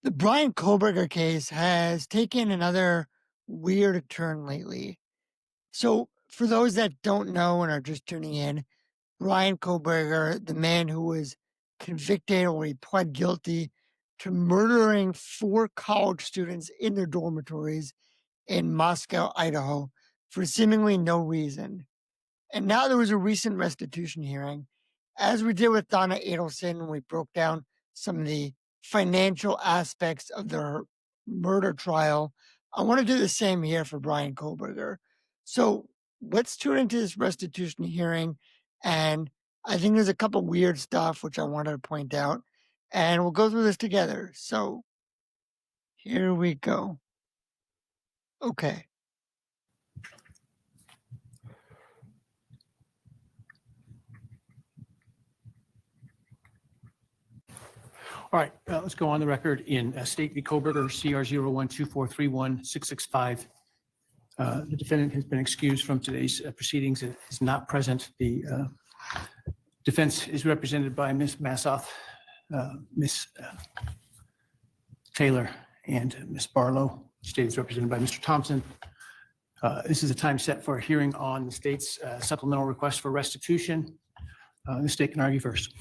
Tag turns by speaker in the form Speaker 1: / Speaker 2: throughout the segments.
Speaker 1: The Brian Kohberger case has taken another weird turn lately. So, for those that don't know and are just tuning in, Brian Kohberger, the man who was convicted or he pled guilty to murdering 4 college students in their dormitories in Moscow, Idaho, for seemingly no reason. And now there was a recent restitution hearing. As we did with Donna Adelson, we broke down some of the financial aspects of their murder trial. I want to do the same here for Brian Kohberger. So let's tune into this restitution hearing. And I think there's a couple weird stuff which I wanted to point out. And we'll go through this together. So here we go. Okay.
Speaker 2: All right, let's go on the record in State v. Kohberger, CR 012431-665. The defendant has been excused from today's proceedings. It is not present. The defense is represented by Ms. Massoth, Ms. Taylor, and Ms. Barlow. The state is represented by Mr. Thompson. This is a time set for a hearing on the state's supplemental request for restitution. The state can argue first.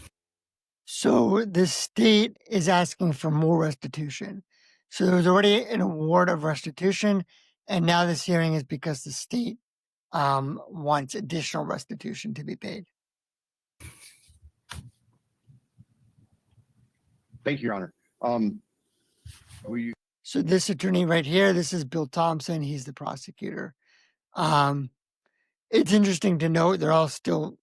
Speaker 1: So the state is asking for more restitution. So there was already an award of restitution, and now this hearing is because the state wants additional restitution to be paid.
Speaker 3: Thank you, Your Honor.
Speaker 1: So this attorney right here, this is Bill Thompson. He's the prosecutor. It's interesting to note they're all still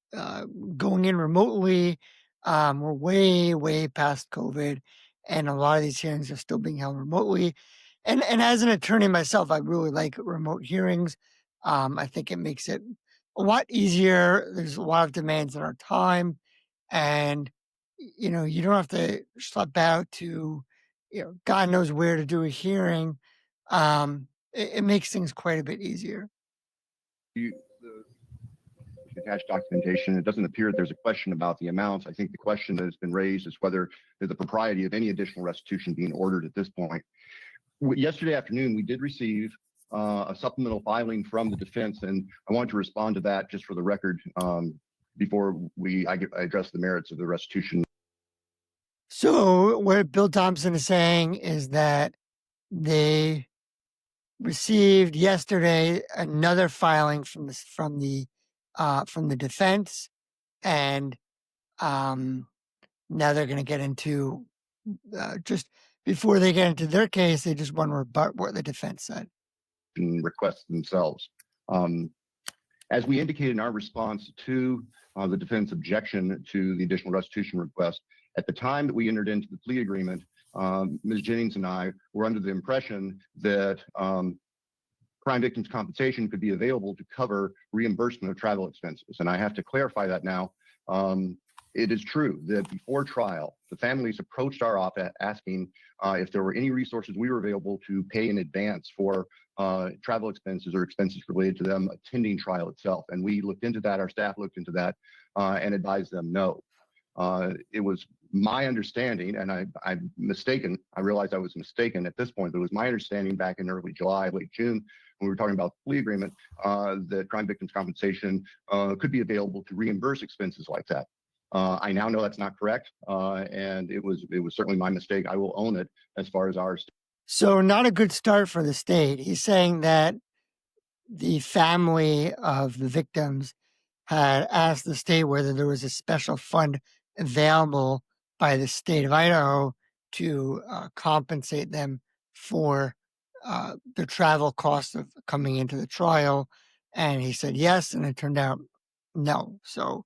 Speaker 1: going in remotely. We're way past COVID, and a lot of these hearings are still being held remotely. And as an attorney myself, I really like remote hearings. I think it makes it a lot easier. There's a lot of demands on our time, and you don't have to schlep out to God knows where to do a hearing. It makes things quite a bit easier.
Speaker 3: The attached documentation, it doesn't appear that there's a question about the amounts. I think the question that has been raised is whether there's the propriety of any additional restitution being ordered at this point. Yesterday afternoon, we did receive a supplemental filing from the defense, and I want to respond to that just for the record before I address the merits of the restitution.
Speaker 1: So what Bill Thompson is saying is that they received yesterday another filing from the defense, and now they're going to get into just before they get into their case, they just want to rebut what the defense said.
Speaker 3: Requests themselves. As we indicated in our response to the defense objection to the additional restitution request, at the time that we entered into the plea agreement, Ms. Jennings and I were under the impression that crime victims compensation could be available to cover reimbursement of travel expenses. And I have to clarify that now. It is true that before trial, the families approached our office asking if there were any resources we were available to pay in advance for travel expenses or expenses related to them attending trial itself. And we looked into that, our staff looked into that and advised them no. It was my understanding, and I'm mistaken. I realized I was mistaken at this point, but it was my understanding back in early July, late June, when we were talking about the plea agreement, that crime victims compensation could be available to reimburse expenses like that. I now know that's not correct, and it was certainly my mistake. I will own it as far as ours.
Speaker 1: So not a good start for the state. He's saying that the family of the victims had asked the state whether there was a special fund available by the state of Idaho to compensate them for the travel costs of coming into the trial. And he said yes, and it turned out no. So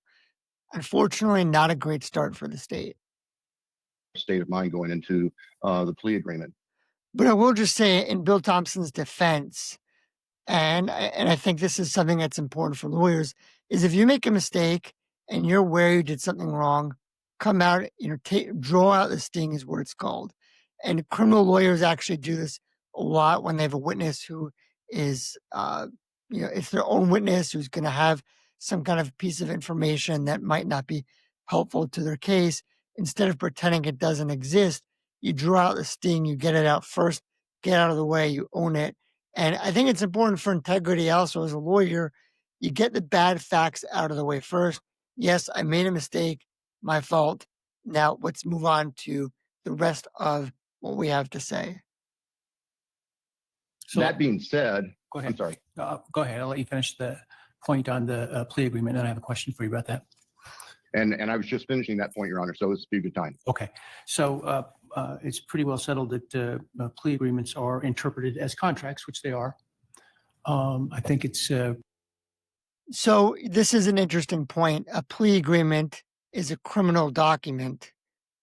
Speaker 1: unfortunately, not a great start for the state.
Speaker 3: State of mind going into the plea agreement.
Speaker 1: But I will just say, in Bill Thompson's defense, and I think this is something that's important for lawyers, is if you make a mistake and you're aware you did something wrong, come out, draw out the sting is what it's called. And criminal lawyers actually do this a lot when they have a witness who is, it's their own witness who's going to have some kind of piece of information that might not be helpful to their case. Instead of pretending it doesn't exist, you draw out the sting, you get it out first, get out of the way, you own it. And I think it's important for integrity also as a lawyer, you get the bad facts out of the way first. Yes, I made a mistake, my fault. Now let's move on to the rest of what we have to say.
Speaker 2: So
Speaker 3: That being said,
Speaker 2: go
Speaker 3: I'm
Speaker 2: ahead.
Speaker 3: sorry.
Speaker 2: Go ahead. I'll let you finish the point on the plea agreement. Then I have a question for you about that.
Speaker 3: And I was just finishing that point, Your Honor, so it's a good time.
Speaker 2: Okay. So it's pretty well settled that plea agreements are interpreted as contracts, which they are. I think it's
Speaker 1: So this is an interesting point. A plea agreement is a criminal document.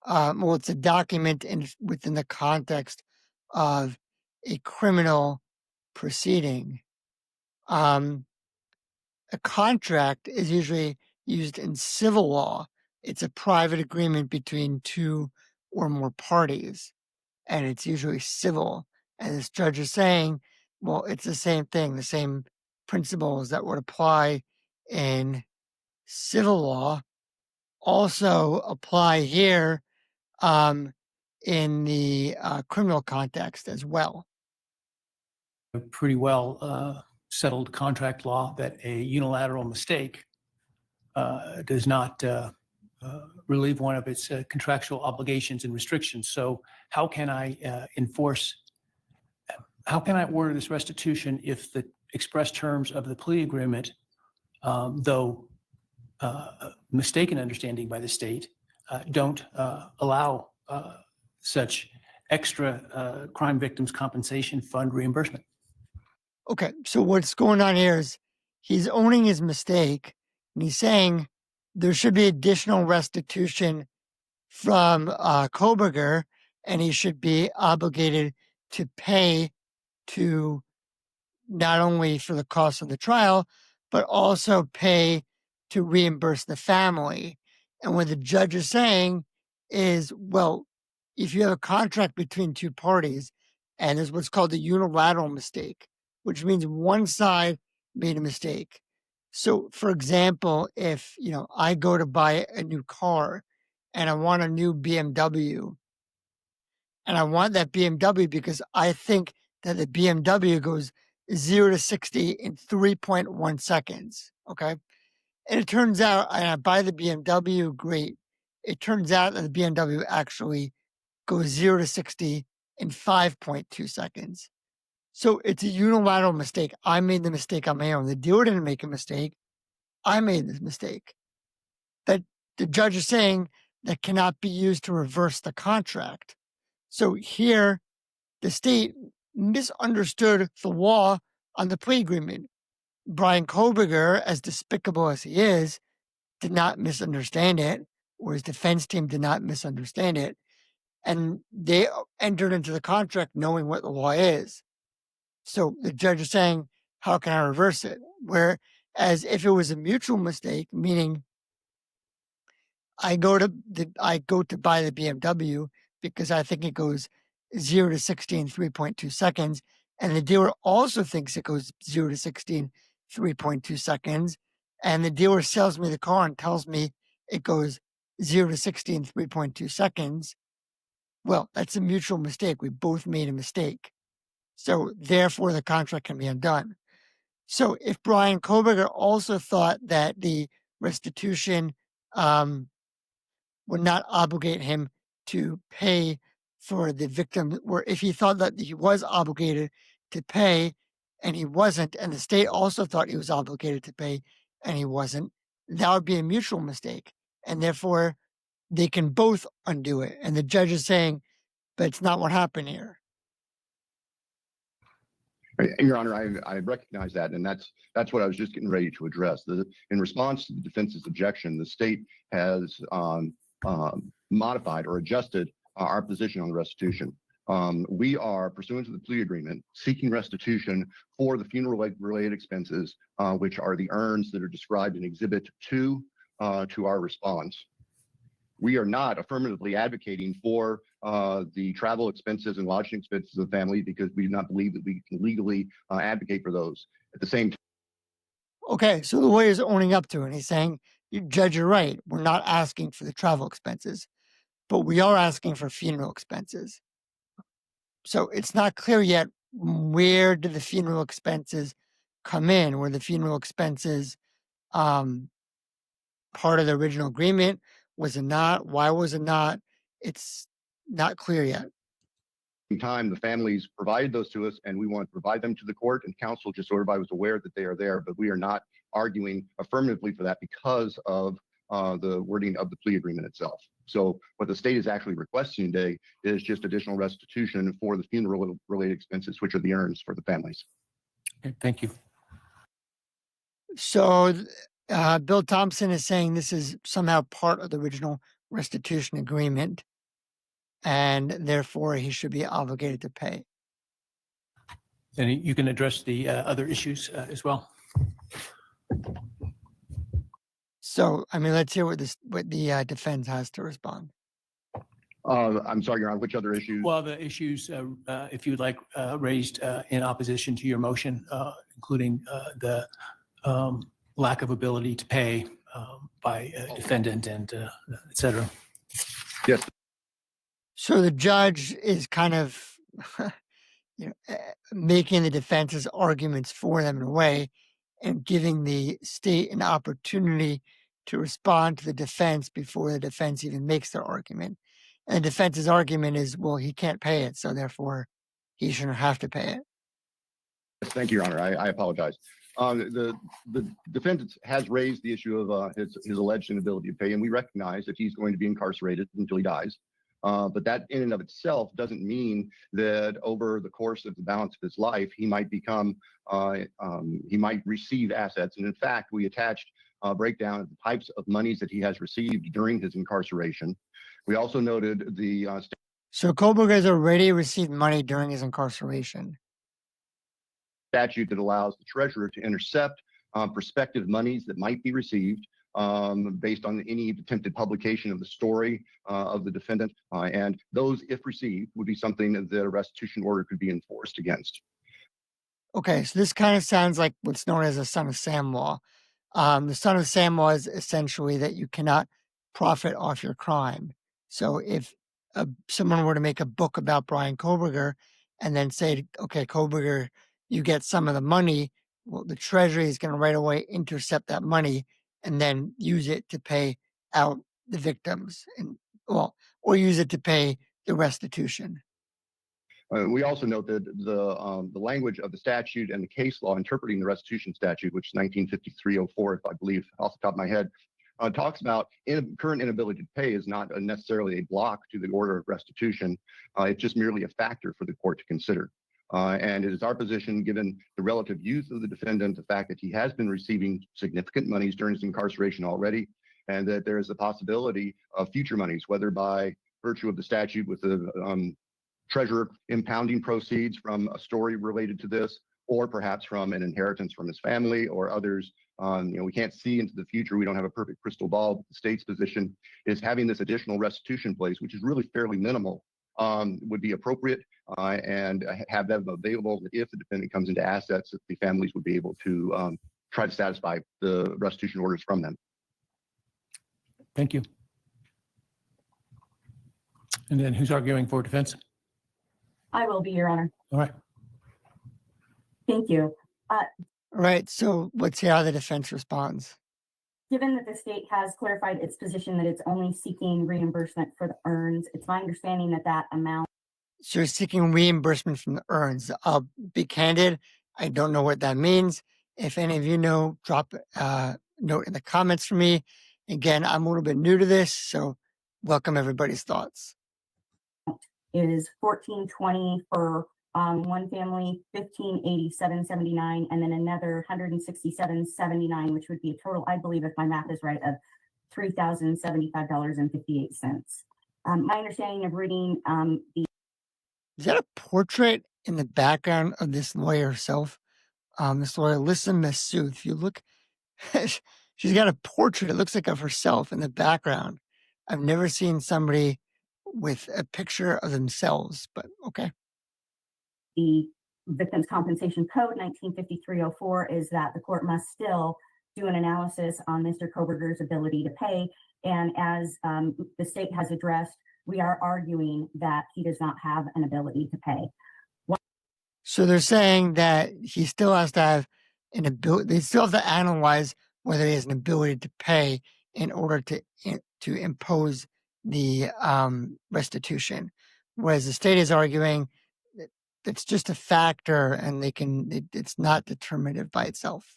Speaker 1: Well, it's a document within the context of a criminal proceeding. A contract is usually used in civil law. It's a private agreement between two or more parties, and it's usually civil. And this judge is saying, well, it's the same thing, the same principles that would apply in civil law also apply here in the criminal context as well.
Speaker 2: a pretty well settled contract law that a unilateral mistake does not relieve one of its contractual obligations and restrictions. So how can I how can I order this restitution if the express terms of the plea agreement, though mistaken understanding by the state, don't allow such extra crime victims compensation fund reimbursement?
Speaker 1: Okay, so what's going on here is he's owning his mistake and he's saying there should be additional restitution from Kohberger and he should be obligated to pay to not only for the cost of the trial, but also pay to reimburse the family. And what the judge is saying is, well, if you have a contract between two parties and there's what's called a unilateral mistake, which means one side made a mistake. So, for example, if I go to buy a new car and I want a new BMW, and I want that BMW because I think that the BMW goes 0 to 60 in 3.1 seconds. Okay. And it turns out, and I buy the BMW, great. It turns out that the BMW actually goes 0 to 60 in 5.2 seconds. So it's a unilateral mistake. I made the mistake on my own. The dealer didn't make a mistake. I made this mistake. That the judge is saying that cannot be used to reverse the contract. So here, the state misunderstood the law on the plea agreement. Brian Kohberger, as despicable as he is, did not misunderstand it, or his defense team did not misunderstand it. And they entered into the contract knowing what the law is. So the judge is saying, how can I reverse it? Whereas if it was a mutual mistake, meaning I go to buy the BMW because I think it goes 0 to 60 in 3.2 seconds. And the dealer also thinks it goes 0 to 60 in 3.2 seconds. And the dealer sells me the car and tells me it goes 0 to 60 in 3.2 seconds. Well, that's a mutual mistake. We both made a mistake. So therefore, the contract can be undone. So if Brian Kohberger also thought that the restitution would not obligate him to pay for the victim, or if he thought that he was obligated to pay and he wasn't, and the state also thought he was obligated to pay and he wasn't, that would be a mutual mistake. And therefore, they can both undo it. And the judge is saying, but it's not what happened here.
Speaker 3: Your Honor, I recognize that, and that's what I was just getting ready to address. In response to the defense's objection, the state has modified or adjusted our position on the restitution. We are, pursuant to the plea agreement, seeking restitution for the funeral-related expenses, which are the urns that are described in Exhibit 2 to our response. We are not affirmatively advocating for the travel expenses and lodging expenses of the family because we do not believe that we can legally advocate for those. At the same time,
Speaker 1: okay, so the lawyer is owning up to it. He's saying, Judge, you're right. We're not asking for the travel expenses. but we are asking for funeral expenses. So it's not clear yet where did the funeral expenses come in? Were the funeral expenses part of the original agreement? Was it not? Why was it not? It's not clear yet.
Speaker 3: Time, the families provided those to us, and we want to provide them to the court, and counsel, just so everybody was aware that they are there, but we are not arguing affirmatively for that because of the wording of the plea agreement itself. So what the state is actually requesting today is just additional restitution for the funeral related expenses, which are the earns for the families.
Speaker 2: Okay, thank you.
Speaker 1: So Bill Thompson is saying this is somehow part of the original restitution agreement, and therefore he should be obligated to pay.
Speaker 2: And you can address the other issues as well.
Speaker 1: So, I mean, let's hear what the defense has to respond.
Speaker 3: I'm sorry, Your Honor, which other issues?
Speaker 2: Well, the issues, if you'd like, raised in opposition to your motion, including the lack of ability to pay by a defendant and et cetera.
Speaker 3: Yes.
Speaker 1: So the judge is kind of, making the defense's arguments for them in a way, and giving the state an opportunity to respond to the defense before the defense even makes their argument. And the defense's argument is, well, he can't pay it, so therefore he shouldn't have to pay it.
Speaker 3: Thank you, Your Honor. I apologize. The defendant has raised the issue of his alleged inability to pay, and we recognize that he's going to be incarcerated until he dies. But that in and of itself doesn't mean that over the course of the balance of his life, he might become, he might receive assets. And in fact, we attached a breakdown of the types of monies that he has received during his incarceration. We also noted the
Speaker 1: So Kohberger has already received money during his incarceration.
Speaker 3: Statute that allows the treasurer to intercept prospective monies that might be received based on any attempted publication of the story of the defendant. And those, if received, would be something that a restitution order could be enforced against.
Speaker 1: Okay, so this kind of sounds like what's known as a son of Sam law. The son of Sam law is essentially that you cannot profit off your crime. So if someone were to make a book about Brian Kohberger and then say, okay, Kohberger, you get some of the money, well, the treasury is going to right away intercept that money and then use it to pay out the victims, and or use it to pay the restitution.
Speaker 3: We also note that the language of the statute and the case law interpreting the restitution statute, which is 1953-04, if I believe off the top of my head, talks about current inability to pay is not necessarily a block to the order of restitution. It's just merely a factor for the court to consider. And it is our position, given the relative youth of the defendant, the fact that he has been receiving significant monies during his incarceration already, and that there is a possibility of future monies, whether by virtue of the statute with the treasurer impounding proceeds from a story related to this, or perhaps from an inheritance from his family or others. We can't see into the future. We don't have a perfect crystal ball. But the state's position is having this additional restitution place, which is really fairly minimal, would be appropriate, and have them available if the defendant comes into assets that the families would be able to try to satisfy the restitution orders from them.
Speaker 2: Thank you. And then who's arguing for defense?
Speaker 4: I will be, Your Honor.
Speaker 2: All right.
Speaker 4: Thank you.
Speaker 1: Right. So let's hear how the defense responds.
Speaker 4: Given that the state has clarified its position that it's only seeking reimbursement for the earns, it's my understanding that that amount.
Speaker 1: So you're seeking reimbursement from the earns. I'll be candid. I don't know what that means. If any of you know, drop a note in the comments for me. Again, I'm a little bit new to this, so welcome everybody's thoughts.
Speaker 4: Is $1,420 for one family, $1,587.79, and then another $167.79, which would be a total, I believe, if my math is right, of $3,075.58. My understanding of reading the.
Speaker 1: Is that a portrait in the background of this lawyer herself? This lawyer, Alyssa Massoud. If you look, she's got a portrait. It looks like of herself in the background. I've never seen somebody with a picture of themselves, but okay.
Speaker 4: The Victims Compensation Code 1953-04 is that the court must still do an analysis on Mr. Kohberger's ability to pay. And as the state has addressed we are arguing that he does not have an ability to pay.
Speaker 1: So they're saying that he still has to have an ability. They still have to analyze whether he has an ability to pay in order to impose the restitution. Whereas the state is arguing that it's just a factor, and it's not determinative by itself.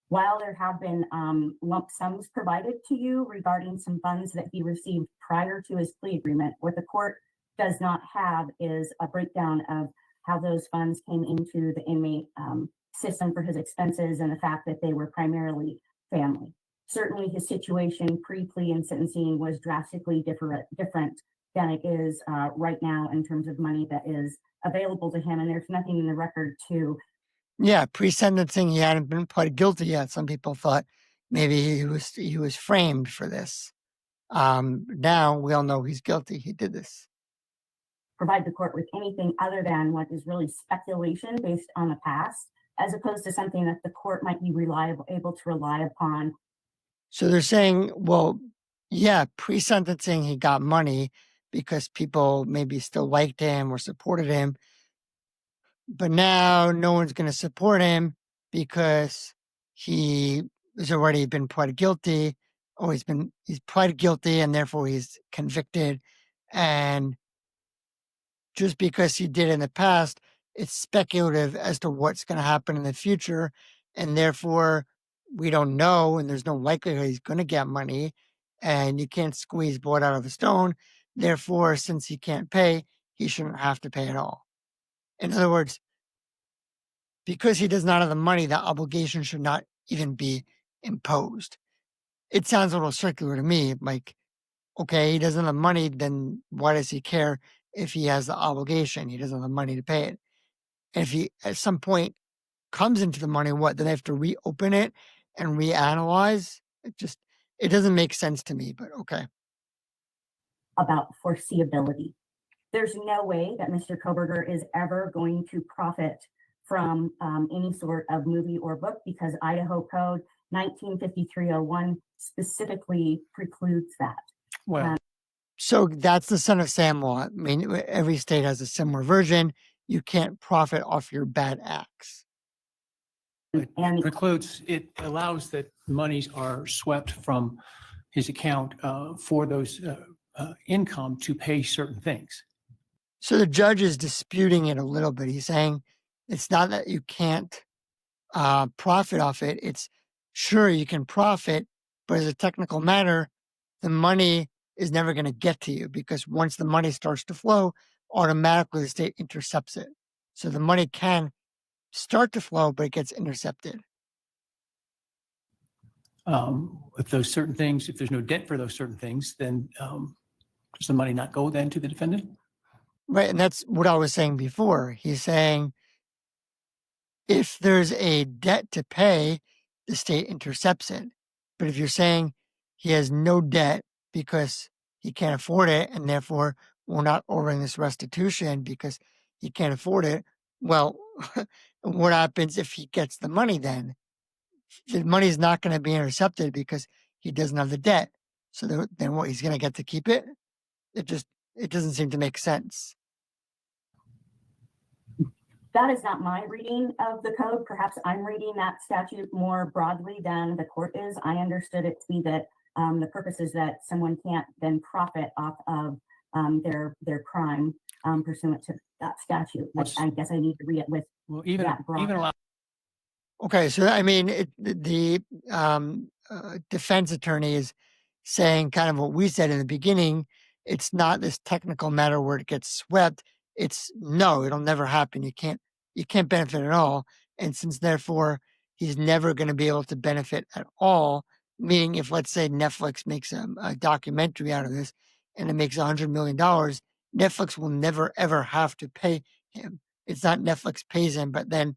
Speaker 4: While there have been lump sums provided to you regarding some funds that he received prior to his plea agreement, what the court does not have is a breakdown of how those funds came into the inmate system for his expenses and the fact that they were primarily family. Certainly his situation pre-plea and sentencing was drastically different than it is right now in terms of money that is available to him. And there's nothing in the record to.
Speaker 1: Yeah, pre-sentencing, he hadn't been pled guilty yet. Some people thought maybe he was framed for this. Now we all know he's guilty. He did this.
Speaker 4: Provide the court with anything other than what is really speculation based on the past, as opposed to something that the court might be able to rely upon.
Speaker 1: So they're saying, well, yeah, pre-sentencing, he got money because people maybe still liked him or supported him. But now no one's going to support him because he has already been pled guilty, or he's pled guilty and therefore he's convicted. And just because he did in the past, it's speculative as to what's going to happen in the future. And therefore, we don't know, and there's no likelihood he's going to get money. And you can't squeeze blood out of a stone. Therefore, since he can't pay, he shouldn't have to pay at all. In other words, because he does not have the money, that obligation should not even be imposed. It sounds a little circular to me. Like, okay, he doesn't have the money, then why does he care if he has the obligation? He doesn't have the money to pay it. And if he at some point comes into the money, what, then they have to reopen it and reanalyze? It doesn't make sense to me, but okay.
Speaker 4: About foreseeability. There's no way that Mr. Kohberger is ever going to profit from any sort of movie or book, because Idaho Code 195301 specifically precludes that.
Speaker 2: Well,
Speaker 1: So that's the Son of Sam law. I mean, every state has a similar version. You can't profit off your bad acts.
Speaker 4: And
Speaker 2: it allows that monies are swept from his account for those income to pay certain things.
Speaker 1: So the judge is disputing it a little bit. He's saying it's not that you can't profit off it. It's sure you can profit, but as a technical matter, the money is never going to get to you, because once the money starts to flow, automatically the state intercepts it. So the money can start to flow, but it gets intercepted.
Speaker 2: If those certain things, if there's no debt for those certain things, then does the money not go then to the defendant?
Speaker 1: Right. And that's what I was saying before. He's saying if there's a debt to pay, the state intercepts it. But if you're saying he has no debt because he can't afford it, and therefore we're not ordering this restitution because he can't afford it, well, what happens if he gets the money then? The money is not going to be intercepted because he doesn't have the debt. So then what, he's going to get to keep it? It doesn't seem to make sense.
Speaker 4: that is not my reading of the code. Perhaps I'm reading that statute more broadly than the court is. I understood it to be that the purpose is that someone can't then profit off of their crime pursuant to that statute. But I guess I need to read it with that broad.
Speaker 1: Okay, so I mean, the defense attorney is saying kind of what we said in the beginning. It's not this technical matter where it gets swept. It's no, it'll never happen. You can't benefit at all. And since therefore he's never going to be able to benefit at all, meaning if let's say Netflix makes a documentary out of this and it makes $100 million, Netflix will never ever have to pay him. It's not Netflix pays him, but then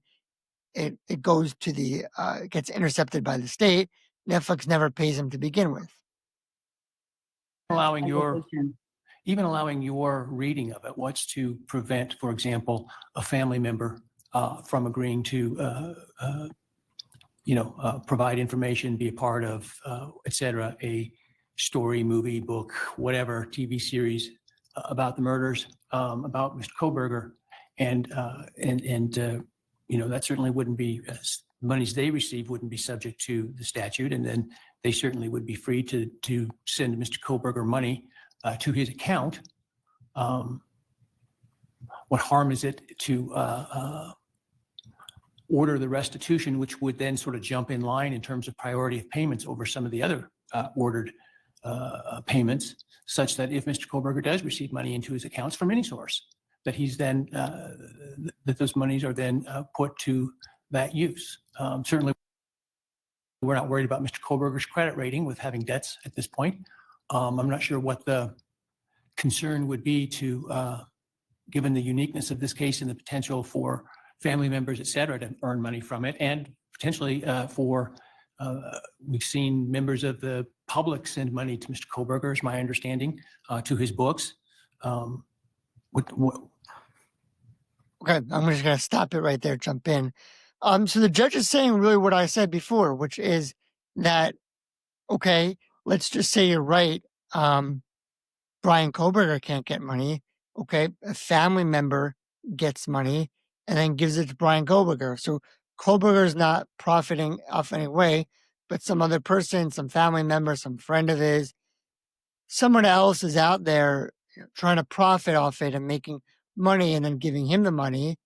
Speaker 1: it goes to it gets intercepted by the state. Netflix never pays him to begin with.
Speaker 2: Even allowing your reading of it, what's to prevent, for example, a family member from agreeing to, provide information, be a part of, et cetera, a story, movie, book, whatever, TV series about the murders, about Mr. Kohberger. And that certainly wouldn't be, monies they receive wouldn't be subject to the statute. And then they certainly would be free to send Mr. Kohberger money to his account. What harm is it to order the restitution, which would then sort of jump in line in terms of priority of payments over some of the other ordered payments, such that if Mr. Kohberger does receive money into his accounts from any source, that he's then that those monies are then put to that use. Certainly, we're not worried about Mr. Kohberger's credit rating with having debts at this point. I'm not sure what the concern would be to, given the uniqueness of this case and the potential for family members, et cetera, to earn money from it, and potentially we've seen members of the public send money to Mr. Kohberger, is my understanding, to his books.
Speaker 1: Okay, I'm just going to stop it right there, jump in. So the judge is saying really what I said before, which is that, okay, let's just say you're right. Brian Kohberger can't get money. Okay, a family member gets money and then gives it to Brian Kohberger. So Kohberger's not profiting off any way, but some other person, some family member, some friend of his, someone else is out there trying to profit off it and making money and then giving him the money.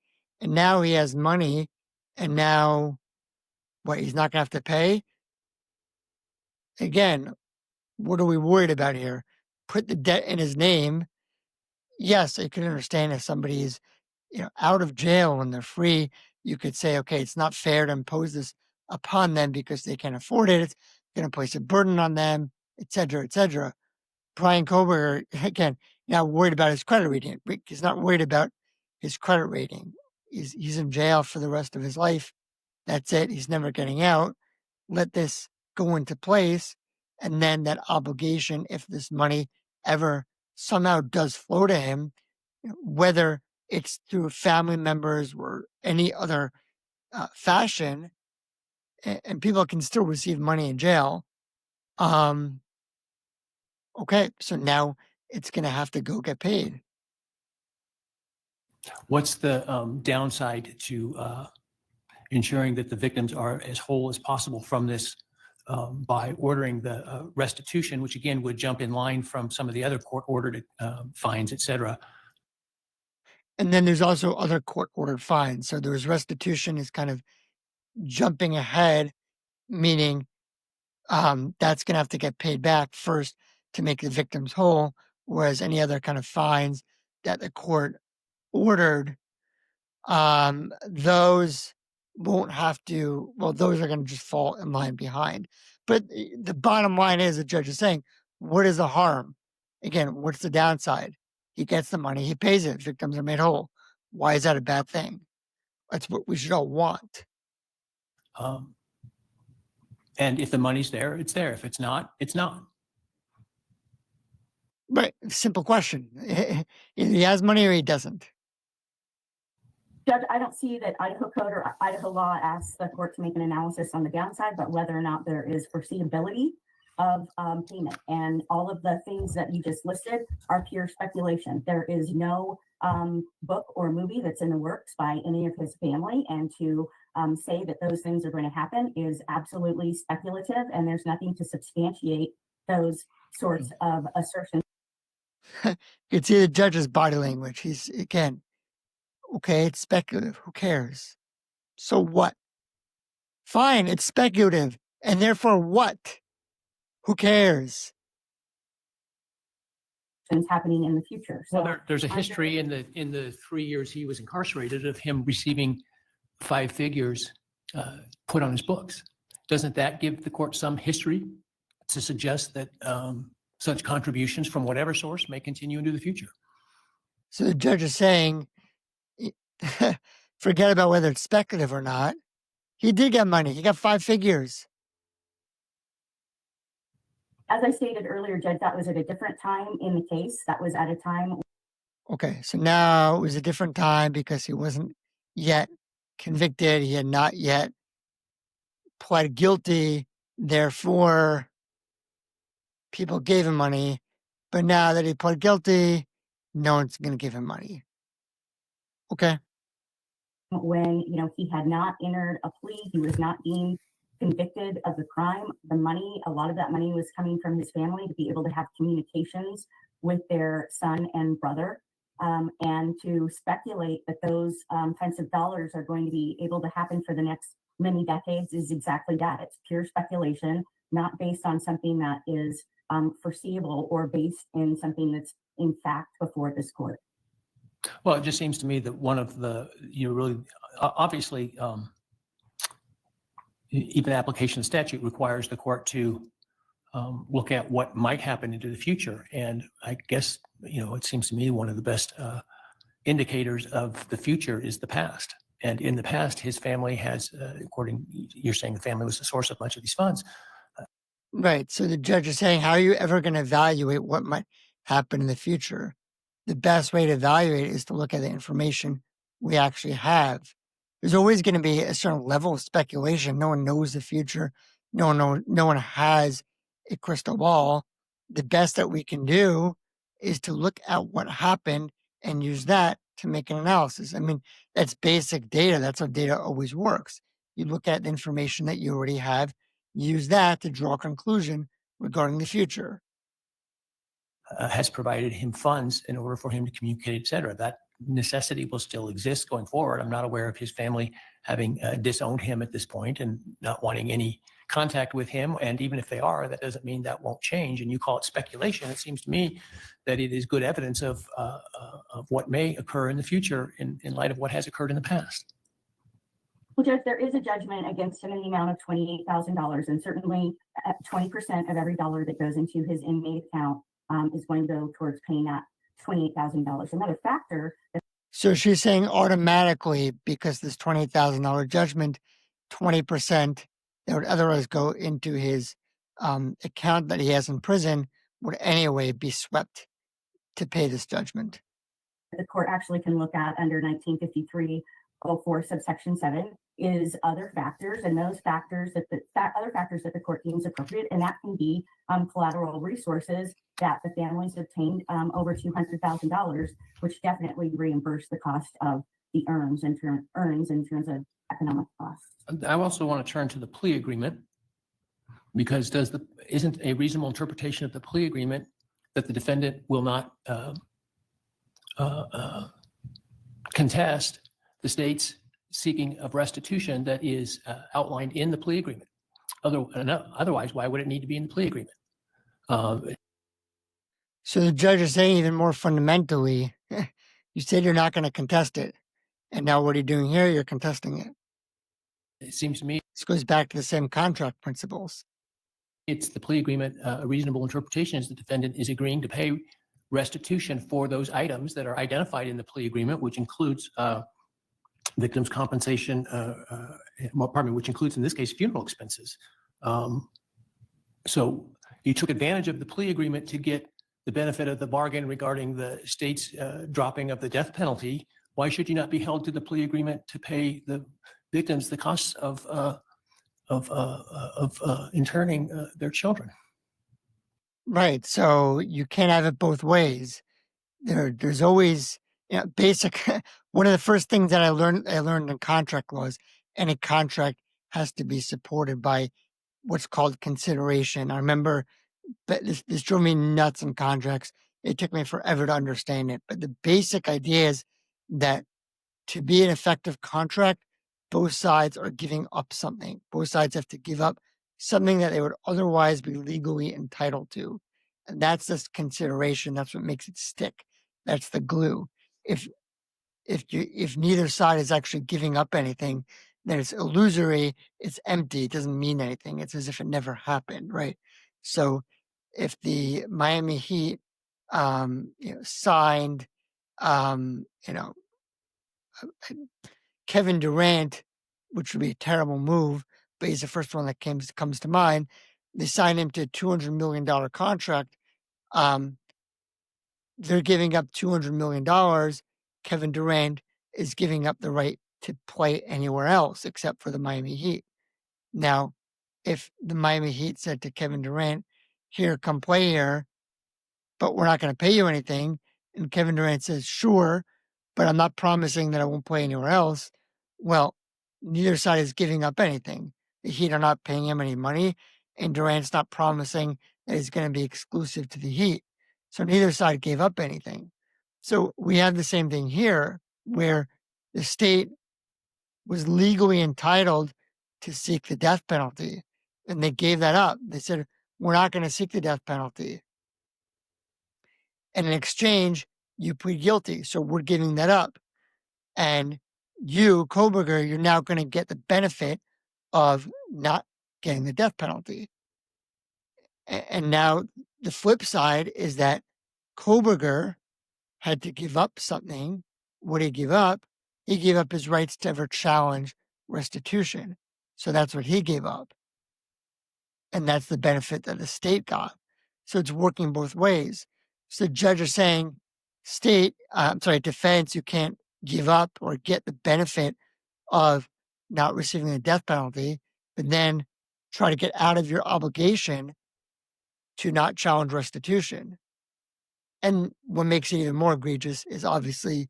Speaker 1: And now he has money. And now what, he's not going to have to pay? Again, what are we worried about here? Put the debt in his name. Yes, I could understand if somebody's out of jail and they're free, you could say, okay, it's not fair to impose this upon them because they can't afford it. It's going to place a burden on them, et cetera, et cetera. Brian Kohberger, again, not worried about his credit rating. He's not worried about his credit rating. He's in jail for the rest of his life. That's it. He's never getting out. Let this go into place. And then that obligation, if this money ever somehow does flow to him, whether it's through family members or any other fashion, and people can still receive money in jail. Okay, so now it's going to have to go get paid.
Speaker 2: What's the downside to ensuring that the victims are as whole as possible from this by ordering the restitution, which again would jump in line from some of the other court-ordered fines, et cetera?
Speaker 1: And then there's also other court-ordered fines. So there's restitution is kind of jumping ahead, meaning that's going to have to get paid back first to make the victims whole, whereas any other kind of fines that the court ordered, those won't have to, well, those are going to just fall in line behind. But the bottom line is the judge is saying, what is the harm? Again, what's the downside? He gets the money, he pays it, victims are made whole. Why is that a bad thing? That's what we should all want.
Speaker 2: And if the money's there, it's there. If it's not, it's not.
Speaker 1: Right. Simple question. Either he has money or he doesn't.
Speaker 4: Judge, I don't see that Idaho code or Idaho law asks the court to make an analysis on the downside, but whether or not there is foreseeability of payment. And all of the things that you just listed are pure speculation. There is no book or movie that's in the works by any of his family. And to say that those things are going to happen is absolutely speculative. And there's nothing to substantiate those sorts of assertions.
Speaker 1: You can see the judge's body language. He's, again, okay, it's speculative. Who cares? So what? Fine, it's speculative. And therefore what? Who cares?
Speaker 4: Happening in the future. So
Speaker 2: well, there's a history in the 3 years he was incarcerated of him receiving 5 figures put on his books. Doesn't that give the court some history to suggest that such contributions from whatever source may continue into the future?
Speaker 1: So the judge is saying, forget about whether it's speculative or not. He did get money. He got 5 figures.
Speaker 4: As I stated earlier, Judge, that was at a different time in the case. That was at a time.
Speaker 1: Okay, so now it was a different time because he wasn't yet convicted. He had not yet pled guilty. Therefore, people gave him money, but now that he pled guilty, no one's going to give him money. Okay.
Speaker 4: When, he had not entered a plea, he was not deemed convicted of the crime. The money, a lot of that money was coming from his family to be able to have communications with their son and brother. And to speculate that those kinds of dollars are going to be able to happen for the next many decades is exactly that. It's pure speculation, not based on something that is foreseeable or based in something that's in fact before this court.
Speaker 2: Well, it just seems to me that one of the, really, obviously, even application of statute requires the court to look at what might happen into the future. And I guess, it seems to me one of the best indicators of the future is the past. And in the past, his family has, you're saying the family was the source of much of these funds.
Speaker 1: Right. So the judge is saying, how are you ever going to evaluate what might happen in the future? The best way to evaluate it is to look at the information we actually have. There's always going to be a certain level of speculation. No one knows the future. No one has a crystal ball. The best that we can do is to look at what happened and use that to make an analysis. I mean, that's basic data. That's how data always works. You look at the information that you already have, use that to draw a conclusion regarding the future.
Speaker 2: Has provided him funds in order for him to communicate, et cetera. That necessity will still exist going forward. I'm not aware of his family having disowned him at this point and not wanting any contact with him. And even if they are, that doesn't mean that won't change. And you call it speculation. It seems to me that it is good evidence of what may occur in the future in light of what has occurred in the past.
Speaker 4: Well, Judge, there is a judgment against him in the amount of $28,000, and certainly 20% of every dollar that goes into his inmate account is going to go towards paying that $28,000. Another factor.
Speaker 1: So she's saying automatically, because this $28,000 judgment, 20% that would otherwise go into his account that he has in prison would anyway be swept to pay this judgment.
Speaker 4: The court actually can look at under 1953-04 subsection 7 is other factors, and those factors that other factors that the court deems appropriate, and that can be collateral resources that the families obtained over $200,000, which definitely reimburse the cost of the earns in terms of economic costs.
Speaker 2: I also want to turn to the plea agreement, because isn't a reasonable interpretation of the plea agreement that the defendant will not contest the state's seeking of restitution that is outlined in the plea agreement? Otherwise, why would it need to be in the plea agreement?
Speaker 1: So the judge is saying even more fundamentally, you said you're not going to contest it. And now what are you doing here? You're contesting it.
Speaker 2: It seems to me
Speaker 1: this goes back to the same contract principles.
Speaker 2: It's the plea agreement. A reasonable interpretation is the defendant is agreeing to pay restitution for those items that are identified in the plea agreement, which includes victims' compensation, which includes in this case funeral expenses. So you took advantage of the plea agreement to get the benefit of the bargain regarding the state's dropping of the death penalty. Why should you not be held to the plea agreement to pay the victims the costs of interning their children?
Speaker 1: Right. So you can't have it both ways. There's always basic. One of the first things that I learned in contract laws, any contract has to be supported by what's called consideration. I remember, but this drove me nuts in contracts. It took me forever to understand it. But the basic idea is that to be an effective contract, both sides are giving up something. Both sides have to give up something that they would otherwise be legally entitled to. And that's this consideration. That's what makes it stick. That's the glue. If neither side is actually giving up anything, then it's illusory, it's empty, it doesn't mean anything. It's as if it never happened, right? So if the Miami Heat signed Kevin Durant, which would be a terrible move, but he's the first one that comes to mind. They signed him to a $200 million contract. They're giving up $200 million. Kevin Durant is giving up the right to play anywhere else except for the Miami Heat. Now, if the Miami Heat said to Kevin Durant, here, come play here, but we're not going to pay you anything. And Kevin Durant says, sure, but I'm not promising that I won't play anywhere else. Well, neither side is giving up anything. The Heat are not paying him any money, and Durant's not promising that he's going to be exclusive to the Heat. So neither side gave up anything. So we have the same thing here, where the state was legally entitled to seek the death penalty, and they gave that up. They said, we're not going to seek the death penalty. And in exchange, you plead guilty. So we're giving that up. And you, Kohberger, you're now going to get the benefit of not getting the death penalty. And now the flip side is that Kohberger had to give up something. What did he give up? He gave up his rights to ever challenge restitution. So that's what he gave up. And that's the benefit that the state got. So it's working both ways. So the judge is saying, defense, you can't give up or get the benefit of not receiving the death penalty, but then try to get out of your obligation to not challenge restitution. And what makes it even more egregious is obviously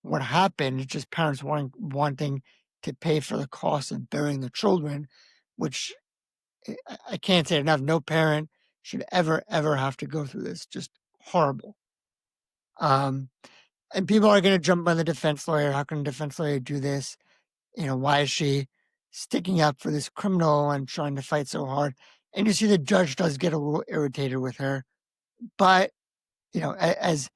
Speaker 1: what happened. It's just parents wanting to pay for the cost of burying the children, which I can't say enough. No parent should ever have to go through this. Just horrible. And people are going to jump on the defense lawyer. How can a defense lawyer do this? Why is she sticking up for this criminal and trying to fight so hard? And you see the judge does get a little irritated with her. But, as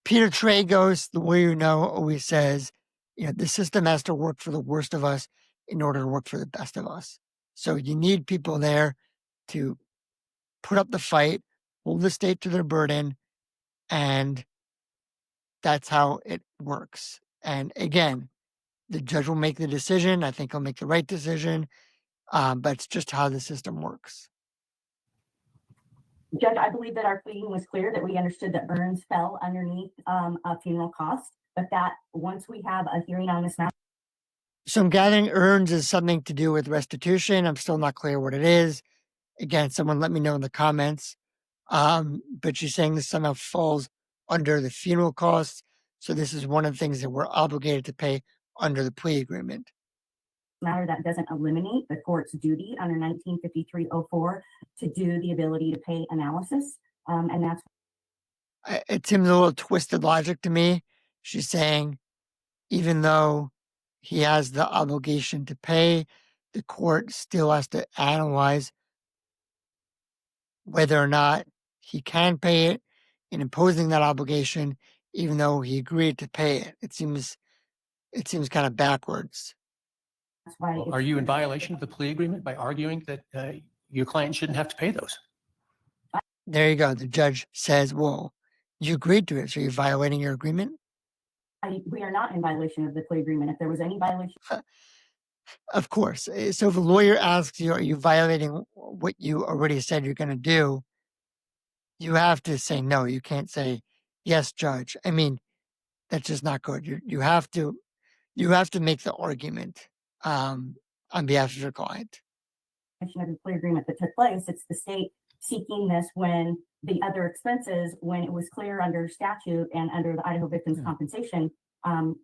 Speaker 1: Peter Tragos, the way always says, the system has to work for the worst of us in order to work for the best of us. So you need people there to put up the fight, hold the state to their burden, and that's how it works. And again, the judge will make the decision. I think he'll make the right decision, but it's just how the system works.
Speaker 4: Judge, I believe that our pleading was clear, that we understood that urns fell underneath a funeral cost, but that once we have a hearing on this matter.
Speaker 1: So I'm gathering urns is something to do with restitution. I'm still not clear what it is. Again, someone let me know in the comments. But she's saying this somehow falls under the funeral costs. So this is one of the things that we're obligated to pay under the plea agreement.
Speaker 4: Matter that doesn't eliminate the court's duty under 1953-04 to do the ability to pay analysis. And that's.
Speaker 1: It seems a little twisted logic to me. She's saying, even though he has the obligation to pay, the court still has to analyze whether or not he can pay it, and imposing that obligation, even though he agreed to pay it. It seems kind of backwards.
Speaker 4: That's why.
Speaker 2: Well, are you in violation of the plea agreement by arguing that your client shouldn't have to pay those?
Speaker 1: There you go. The judge says, well, you agreed to it, so you're violating your agreement?
Speaker 4: We are not in violation of the plea agreement. If there was any violation.
Speaker 1: Of course. So if a lawyer asks you, are you violating what you already said you're going to do? You have to say no. You can't say, yes, judge. I mean, that's just not good. You have to make the argument on behalf of your client.
Speaker 4: Of the plea agreement that took place, it's the state seeking this when the other expenses, when it was clear under statute and under the Idaho Victims Compensation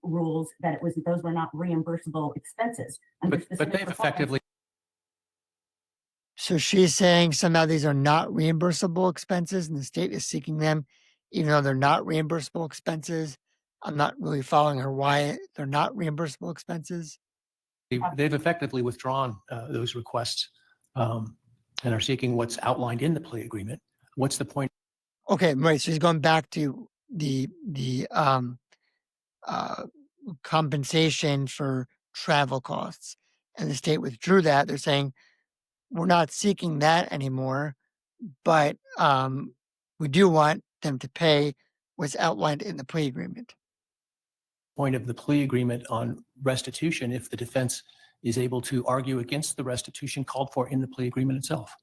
Speaker 4: rules that those were not reimbursable expenses.
Speaker 2: But they've effectively.
Speaker 1: So she's saying somehow these are not reimbursable expenses, and the state is seeking them, even though they're not reimbursable expenses. I'm not really following her why they're not reimbursable expenses.
Speaker 2: They've effectively withdrawn those requests and are seeking what's outlined in the plea agreement. What's the point?
Speaker 1: Okay, right. So he's going back to the compensation for travel costs, and the state withdrew that. They're saying we're not seeking that anymore, but we do want them to pay what's outlined in the plea agreement.
Speaker 2: Point of the plea agreement on restitution if the defense is able to argue against the restitution called for in the plea agreement itself.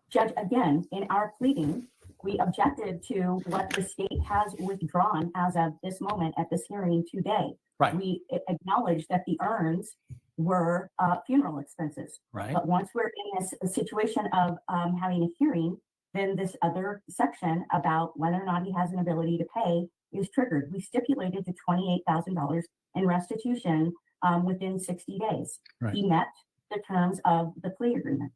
Speaker 4: Judge, again, in our pleading, we objected to what the state has withdrawn as of this moment at this hearing today.
Speaker 2: Right.
Speaker 4: We acknowledge that the urns were funeral expenses.
Speaker 2: right?
Speaker 4: But once we're in a situation of having a hearing, then this other section about whether or not he has an ability to pay is triggered. We stipulated to $28,000 in restitution within 60 days.
Speaker 2: Right.
Speaker 4: He met the terms of the plea agreement.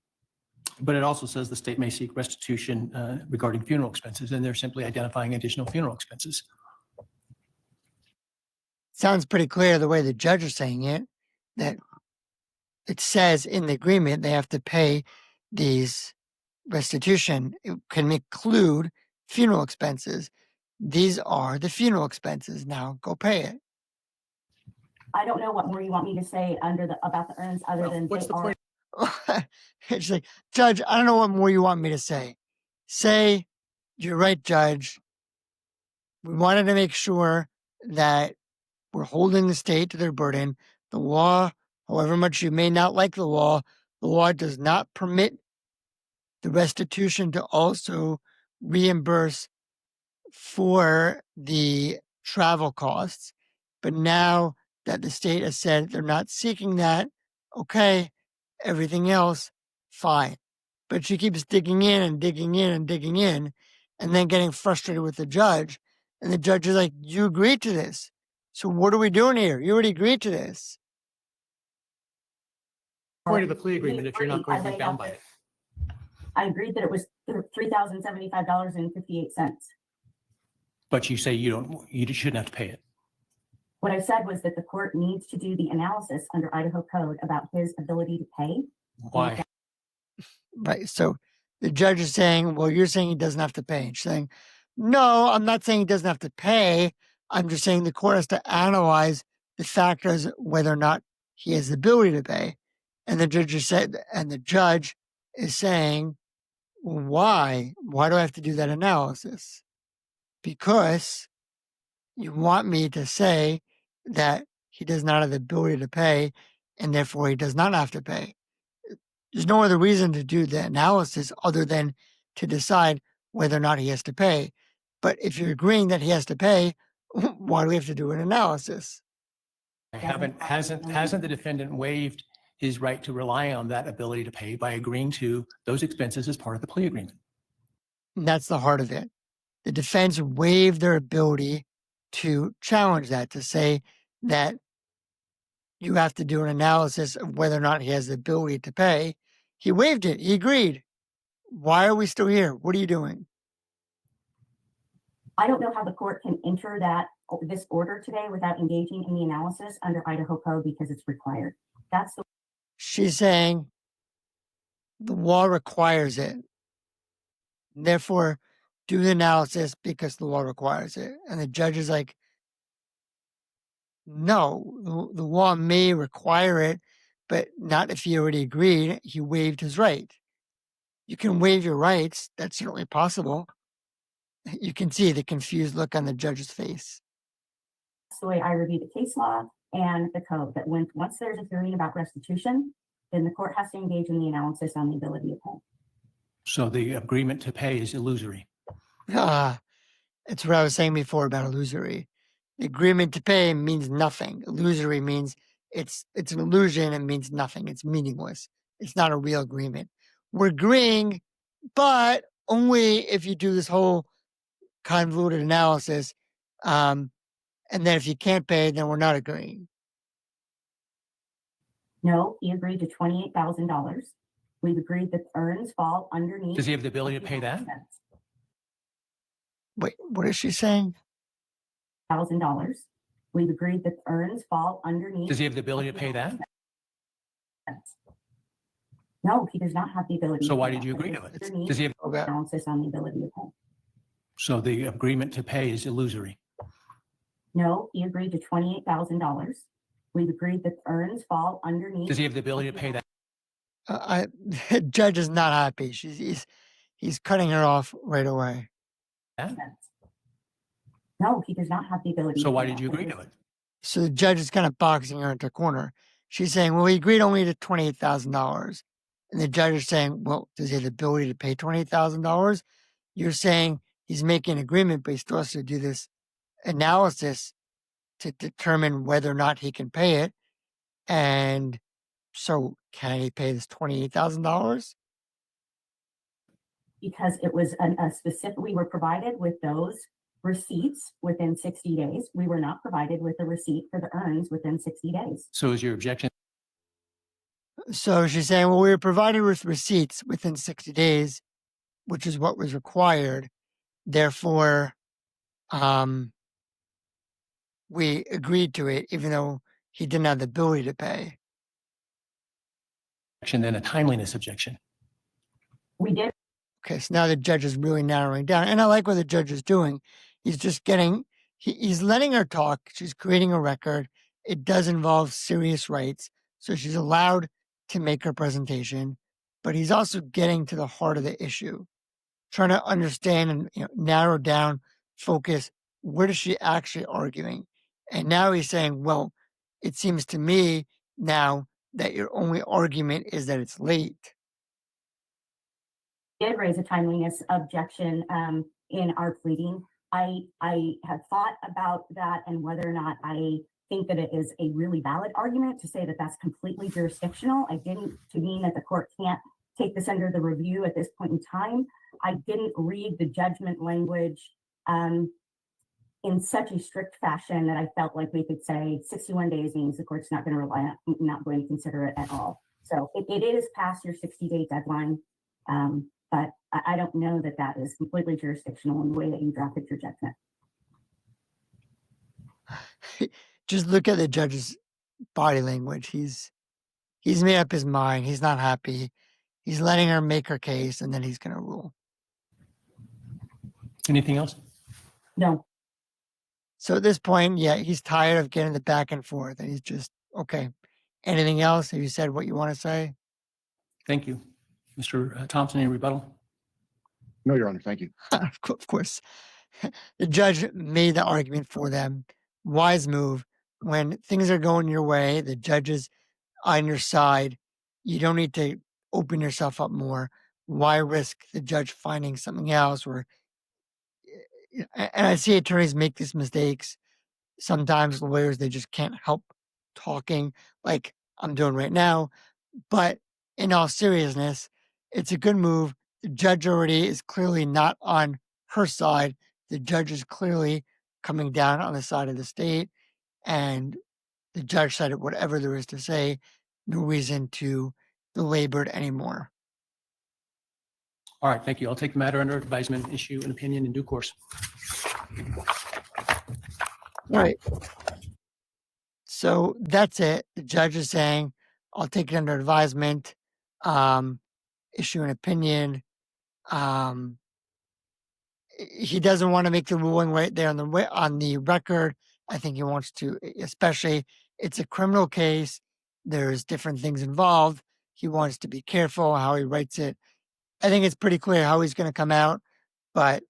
Speaker 2: But it also says the state may seek restitution regarding funeral expenses, and they're simply identifying additional funeral expenses.
Speaker 1: Sounds pretty clear the way the judge is saying it, that it says in the agreement they have to pay these restitution. It can include funeral expenses. These are the funeral expenses. Now go pay it.
Speaker 4: I don't know what more you want me to say about the earns other
Speaker 2: Well,
Speaker 4: than
Speaker 2: what's
Speaker 4: they
Speaker 2: the
Speaker 4: are
Speaker 2: point?
Speaker 1: It's like, Judge, I don't know what more you want me to say. Say, you're right, Judge. We wanted to make sure that we're holding the state to their burden. The law, however much you may not like the law does not permit the restitution to also reimburse for the travel costs. But now that the state has said they're not seeking that, okay, everything else, fine. But she keeps digging in and digging in and digging in, and then getting frustrated with the judge. And the judge is like, you agreed to this. So what are we doing here? You already agreed to this.
Speaker 2: Point of the plea agreement if you're not going to be bound by it.
Speaker 4: I agreed that it was $3,075.58.
Speaker 2: But you say you shouldn't have to pay it.
Speaker 4: What I said was that the court needs to do the analysis under Idaho code about his ability to pay.
Speaker 2: Why?
Speaker 1: Right. So the judge is saying, well, you're saying he doesn't have to pay. And she's saying, no, I'm not saying he doesn't have to pay. I'm just saying the court has to analyze the factors whether or not he has the ability to pay. And the judge is saying, well, why? Why do I have to do that analysis? Because you want me to say that he does not have the ability to pay, and therefore he does not have to pay. There's no other reason to do the analysis other than to decide whether or not he has to pay. But if you're agreeing that he has to pay, why do we have to do an analysis?
Speaker 2: Hasn't the defendant waived his right to rely on that ability to pay by agreeing to those expenses as part of the plea agreement?
Speaker 1: And that's the heart of it. The defense waived their ability to challenge that, to say that you have to do an analysis of whether or not he has the ability to pay. He waived it. He agreed. Why are we still here? What are you doing?
Speaker 4: I don't know how the court can enter this order today without engaging in the analysis under Idaho code because it's required. That's the
Speaker 1: She's saying the law requires it. Therefore, do the analysis because the law requires it. And the judge is like, no, the law may require it, but not if he already agreed. He waived his right. You can waive your rights. That's certainly possible. You can see the confused look on the judge's face.
Speaker 4: the way I review the case law and the code, that once there's a hearing about restitution, then the court has to engage in the analysis on the ability to pay.
Speaker 2: So the agreement to pay is illusory.
Speaker 1: It's what I was saying before about illusory. The agreement to pay means nothing. Illusory means it's an illusion and means nothing. It's meaningless. It's not a real agreement. We're agreeing, but only if you do this whole convoluted analysis. And then if you can't pay, then we're not agreeing.
Speaker 4: No, he agreed to $28,000. We've agreed that earns fall underneath.
Speaker 2: Does he have the ability to pay that?
Speaker 1: Wait, what is she saying?
Speaker 4: $1,000. We've agreed that earns fall underneath.
Speaker 2: Does he have the ability to pay that?
Speaker 4: No, he does not have the ability.
Speaker 2: So
Speaker 4: to
Speaker 2: why
Speaker 4: pay
Speaker 2: did you
Speaker 4: that.
Speaker 2: agree to it?
Speaker 4: Underneath
Speaker 2: Does he have,
Speaker 1: Okay.
Speaker 4: analysis on the ability to pay.
Speaker 2: so the agreement to pay is illusory.
Speaker 4: No, he agreed to $28,000. We've agreed that earns fall underneath.
Speaker 2: Does he have the ability to pay that?
Speaker 1: The judge is not happy. He's cutting her off right away.
Speaker 4: No, he does not have the ability.
Speaker 2: So
Speaker 4: to
Speaker 2: why
Speaker 4: pay
Speaker 2: did you
Speaker 4: that.
Speaker 2: agree to it?
Speaker 1: So the judge is kind of boxing her into a corner. She's saying, well, he agreed only to $28,000. And the judge is saying, well, does he have the ability to pay $28,000? You're saying he's making an agreement, but he still has to do this analysis to determine whether or not he can pay it. And So can he pay this $28,000?
Speaker 4: Because it was a specific, we were provided with those receipts within 60 days. We were not provided with a receipt for the earns within 60 days.
Speaker 2: So is your objection?
Speaker 1: So she's saying, well, we were provided with receipts within 60 days, which is what was required. Therefore, we agreed to it, even though he didn't have the ability to pay.
Speaker 2: And then a timeliness objection.
Speaker 4: We did.
Speaker 1: Okay, so now the judge is really narrowing down. And I like what the judge is doing. He's just getting, he's letting her talk. She's creating a record. It does involve serious rights. So she's allowed to make her presentation, but he's also getting to the heart of the issue, trying to understand and narrow down, focus. What is she actually arguing? And now he's saying, well, it seems to me now that your only argument is that it's late.
Speaker 4: Did raise a timeliness objection in our pleading. I have thought about that and whether or not I think that it is a really valid argument to say that that's completely jurisdictional. I didn't to mean that the court can't take this under the review at this point in time. I didn't read the judgment language in such a strict fashion that I felt like we could say 61 days means the court's not going to rely on, not going to consider it at all. So it is past your 60-day deadline. But I don't know that that is completely jurisdictional in the way that you drafted your judgment.
Speaker 1: Just look at the judge's body language. He's made up his mind. He's not happy. He's letting her make her case, and then he's going to rule.
Speaker 2: Anything else?
Speaker 4: No.
Speaker 1: So at this point, yeah, he's tired of getting the back and forth, and he's just, okay. Anything else? Have you said what you want to say?
Speaker 2: Thank you. Mr. Thompson, any rebuttal?
Speaker 3: No, Your Honor. Thank you.
Speaker 1: Of course. The judge made the argument for them. Wise move. When things are going your way, the judge is on your side. You don't need to open yourself up more. Why risk the judge finding something else? And I see attorneys make these mistakes. Sometimes lawyers, they just can't help talking like I'm doing right now. But in all seriousness, it's a good move. The judge already is clearly not on her side. The judge is clearly coming down on the side of the state. And the judge said whatever there is to say, no reason to belabor it anymore.
Speaker 2: All right, thank you. I'll take the matter under advisement, issue an opinion in due course.
Speaker 1: All right. So that's it. The judge is saying, I'll take it under advisement, issue an opinion. He doesn't want to make the ruling right there on the record. I think he wants to, especially it's a criminal case. There's different things involved. He wants to be careful how he writes it. I think it's pretty clear how he's going to come out, but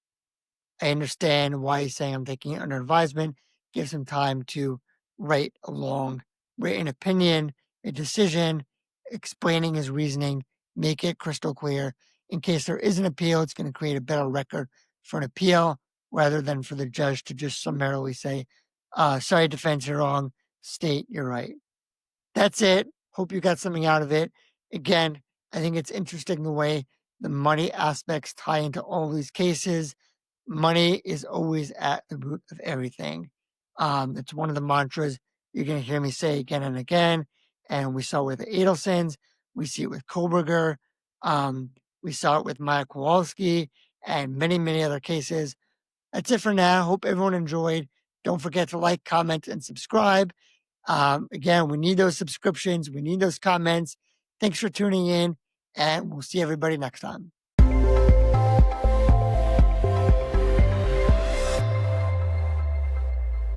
Speaker 1: I understand why he's saying I'm taking it under advisement. Gives him time to write a long written opinion, a decision, explaining his reasoning, make it crystal clear. In case there is an appeal, it's going to create a better record for an appeal rather than for the judge to just summarily say, sorry, defense, you're wrong. State, you're right. That's it. Hope you got something out of it. Again, I think it's interesting the way the money aspects tie into all these cases. Money is always at the root of everything. It's one of the mantras you're going to hear me say again and again. And we saw it with the Adelsons. We see it with Kohberger. We saw it with Maya Kowalski and many, many other cases. That's it for now. Hope everyone enjoyed. Don't forget to like, comment, and subscribe. Again, we need those subscriptions. We need those comments. Thanks for tuning in, and we'll see everybody next time.